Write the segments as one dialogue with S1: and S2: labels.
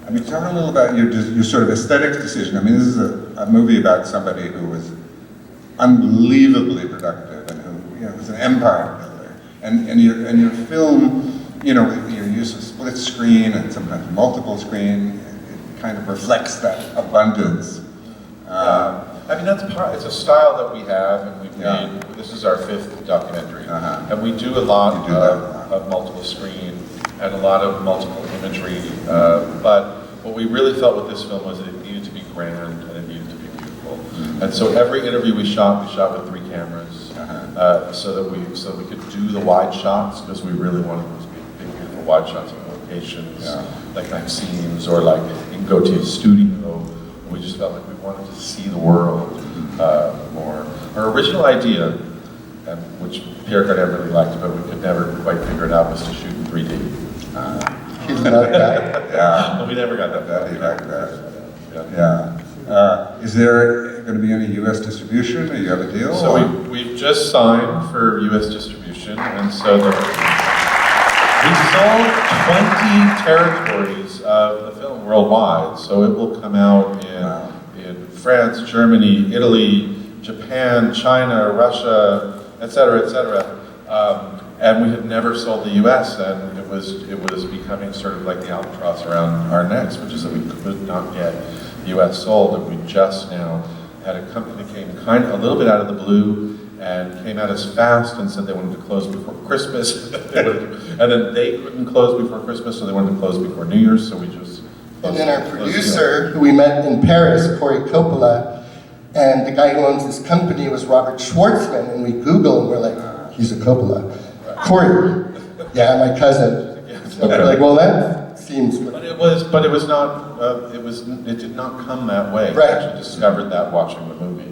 S1: I mean, talk a little about your sort of aesthetic decision. I mean, this is a movie about somebody who was unbelievably productive and who, was an empire builder. And your film, your use of split screen and sometimes multiple screen, it kind of reflects that abundance.
S2: I mean, it's a style that we have, and we've made, this is our 5th documentary. And we do a lot of multiple screen and a lot of multiple imagery. But what we really felt with this film was that it needed to be grand and it needed to be beautiful. And so every interview we shot with 3 cameras, so that we could do the wide shots, because we really wanted those big, beautiful wide shots of locations, like Maxime's, or like you can go to a studio. We just felt like we wanted to see the world more. Our original idea, which Pierre Cardin really liked, but we could never quite figure it out, was to shoot in 3D.
S1: He loved that. Yeah.
S2: But we never got that.
S1: He liked that. Is there going to be any U.S. distribution? Do you have a deal?
S2: So we've just signed for U.S. distribution, and so we sold 20 territories of the film worldwide, so it will come out in France, Germany, Italy, Japan, China, Russia, etc., etc. And we had never sold the U.S., and it was becoming sort of like the albatross around our necks, which is that we could not get the U.S. sold, and we just now had a company that came a little bit out of the blue and came at us fast and said they wanted to close before Christmas. And then they couldn't close before Christmas, so they wanted to close before New Year's, so we just...
S3: And then our producer, who we met in Paris, Corey Coppola, and the guy who owns this company was Robert Schwartzman, and we Google and we're like, he's a Coppola. Corey, yeah, my cousin. So we're like, well, that seems...
S2: But it was not, it did not come that way.
S3: Right.
S2: We actually discovered that watching the movie.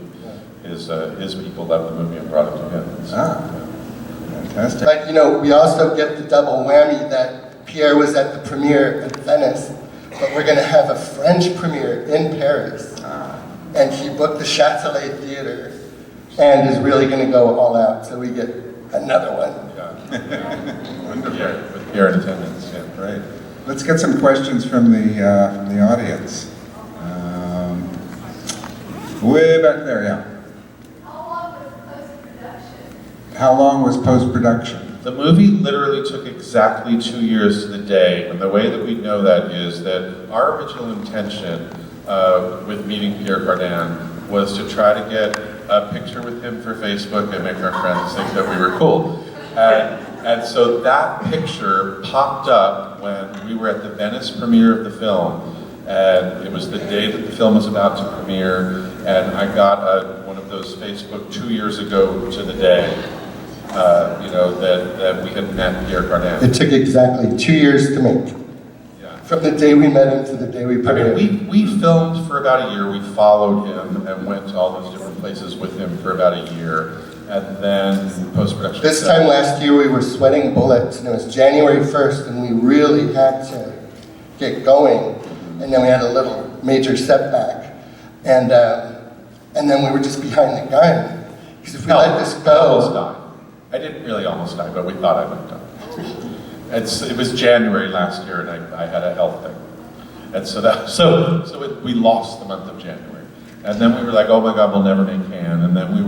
S2: His people loved the movie and brought it together. So,
S1: fantastic.
S3: But we also get the double whammy that Pierre was at the premiere at Venice, but we're going to have a French premiere in Paris. And he booked the Châtelet Theater and is really going to go all out, so we get another one.
S1: Wonderful.
S2: With Pierre in attendance,
S1: Great. Let's get some questions from the audience. Way back there, yeah. How long was post-production?
S2: The movie literally took exactly 2 years to the day, and the way that we know that is that our original intention with meeting Pierre Cardin was to try to get a picture with him for Facebook and make our friends think that we were cool. And so that picture popped up when we were at the Venice premiere of the film, and it was the day that the film was about to premiere, and I got one of those Facebook 2 years ago to the day. That we had met Pierre Cardin.
S3: It took exactly 2 years to make.
S2: Yeah.
S3: From the day we met him to the day we premiered.
S2: I mean, we filmed for about a year. We followed him and went to all those different places with him for about a year. And then post-production.
S3: This time last year we were sweating bullets, and it was January 1st, and we really had to get going. And then we had a little major setback. And then we were just behind the gun. Because if we let this go...
S2: I almost died. I didn't really almost die, but we thought I would die. It was January last year, and I had a health thing. And so we lost the month of January. And then we were like, oh my God, we'll never make Cannes. And then we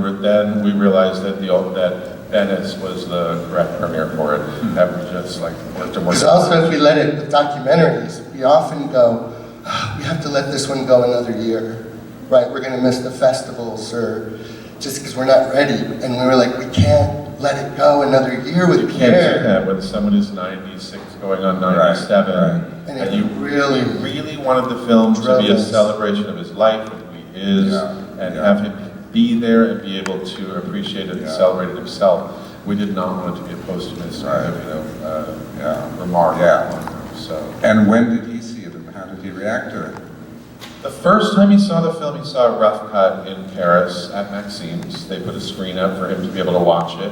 S2: realized that that Venice was the correct premiere for it. And we just like worked and worked.
S3: Because also if we let it with documentaries, we often go, oh, we have to let this one go another year, right? We're gonna miss the festivals, or just because we're not ready. And we were like, we can't let it go another year with Pierre.
S2: You can't do that when someone is 96 going on 97.
S3: Right. And
S2: you really wanted the film to be a celebration of his life, and who he is, and have him be there and be able to appreciate it and celebrate it himself. We did not want it to be a posthumous remark. So.
S1: And when did he see it, and how did he react to it?
S2: The first time he saw the film, he saw a rough cut in Paris at Maxime's. They put a screen up for him to be able to watch it.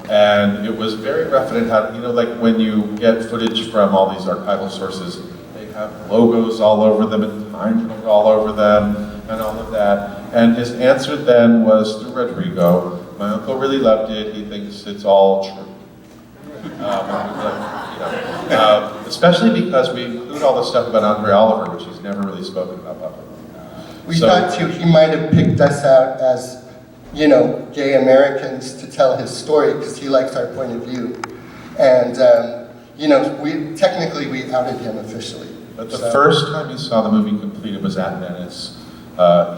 S2: And it was very rough, and it had, like when you get footage from all these archival sources, they have logos all over them and time all over them and all of that. And his answer then was through Rodrigo, my uncle really loved it, he thinks it's all true. especially because we include all this stuff about Andre Oliver, which he's never really spoken about publicly.
S3: We thought too, he might have picked us out as, you know, gay Americans to tell his story because he likes our point of view. And, you know, technically we outed him officially.
S2: But the first time he saw the movie completed was at Venice.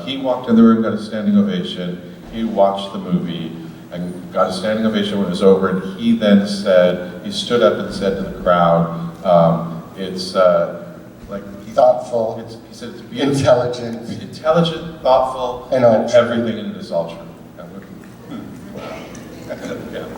S2: He walked in the room, got a standing ovation. He watched the movie and got a standing ovation when it was over. And he then said, he stood up and said to the crowd, it's like...
S3: Thoughtful,
S2: he said it's beautiful,
S3: intelligent,
S2: thoughtful,
S3: and all true.
S2: everything in it is all true. Yeah.